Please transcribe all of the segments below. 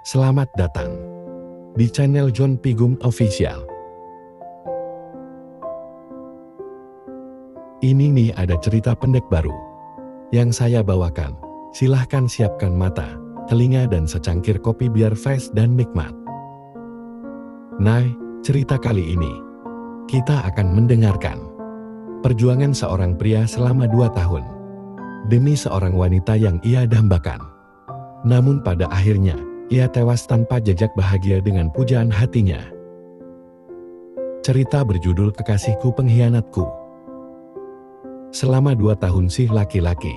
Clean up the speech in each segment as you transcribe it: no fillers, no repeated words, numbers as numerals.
Selamat datang di channel John Pigum Official. Ini nih ada cerita pendek baru yang saya bawakan. Silahkan siapkan mata, telinga dan secangkir kopi biar fresh dan nikmat. Nah, cerita kali ini kita akan mendengarkan perjuangan seorang pria selama 2 tahun demi seorang wanita yang ia dambakan. Namun pada akhirnya ia tewas tanpa jejak bahagia dengan pujaan hatinya. Cerita berjudul Kekasihku Pengkhianatku. Selama 2 tahun si laki-laki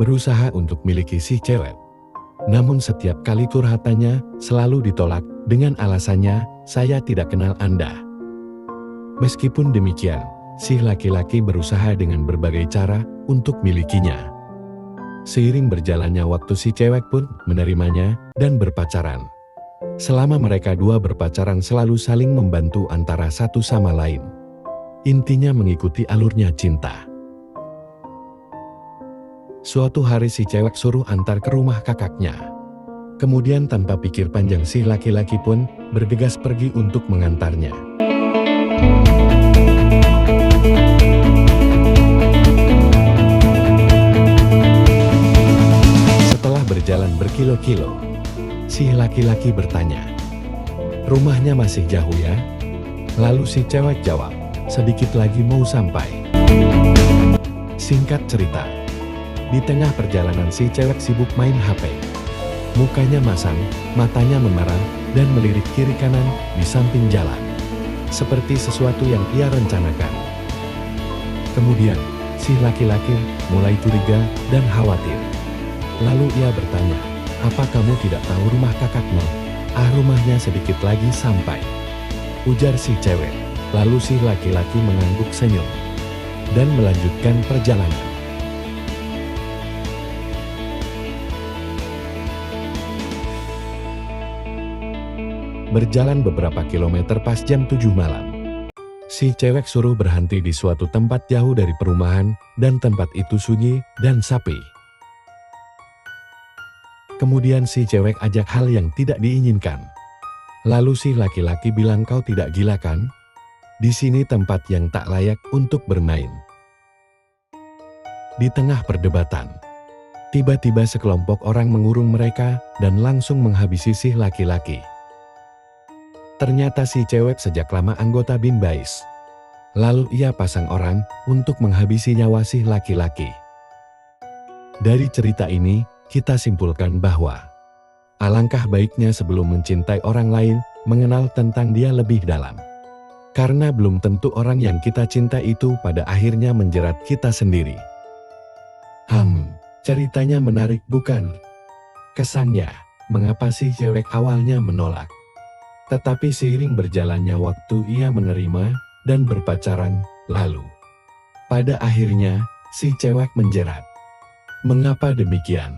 berusaha untuk miliki si cewek. Namun setiap kali curhatannya selalu ditolak dengan alasannya, "Saya tidak kenal Anda." Meskipun demikian, si laki-laki berusaha dengan berbagai cara untuk milikinya. Seiring berjalannya waktu si cewek pun menerimanya dan berpacaran. Selama mereka dua berpacaran selalu saling membantu antara satu sama lain. Intinya mengikuti alurnya cinta. Suatu hari si cewek suruh antar ke rumah kakaknya. Kemudian tanpa pikir panjang si laki-laki pun bergegas pergi untuk mengantarnya. Berjalan berkilo-kilo, si laki-laki bertanya, "Rumahnya masih jauh ya?" Lalu si cewek jawab, "Sedikit lagi mau sampai." Singkat cerita, di tengah perjalanan si cewek sibuk main HP. Mukanya masam, matanya memerah, dan melirik kiri kanan di samping jalan. Seperti sesuatu yang ia rencanakan. Kemudian, si laki-laki mulai curiga dan khawatir. Lalu ia bertanya, "Apa kamu tidak tahu rumah kakakmu?" Rumahnya sedikit lagi sampai," ujar si cewek. Lalu si laki-laki mengangguk senyum dan melanjutkan perjalanan. Berjalan beberapa kilometer pas jam 7 malam. Si cewek suruh berhenti di suatu tempat jauh dari perumahan dan tempat itu sunyi dan sepi. Kemudian si cewek ajak hal yang tidak diinginkan. Lalu si laki-laki bilang, "Kau tidak gila kan? Di sini tempat yang tak layak untuk bermain." Di tengah perdebatan, tiba-tiba sekelompok orang mengurung mereka dan langsung menghabisi si laki-laki. Ternyata si cewek sejak lama anggota Bin Bais. Lalu ia pasang orang untuk menghabisi nyawa si laki-laki. Dari cerita ini, kita simpulkan bahwa alangkah baiknya sebelum mencintai orang lain, mengenal tentang dia lebih dalam. Karena belum tentu orang yang kita cinta itu pada akhirnya menjerat kita sendiri. Ceritanya menarik bukan? Kesannya, mengapa si cewek awalnya menolak? Tetapi seiring berjalannya waktu ia menerima dan berpacaran, lalu pada akhirnya si cewek menjerat. Mengapa demikian?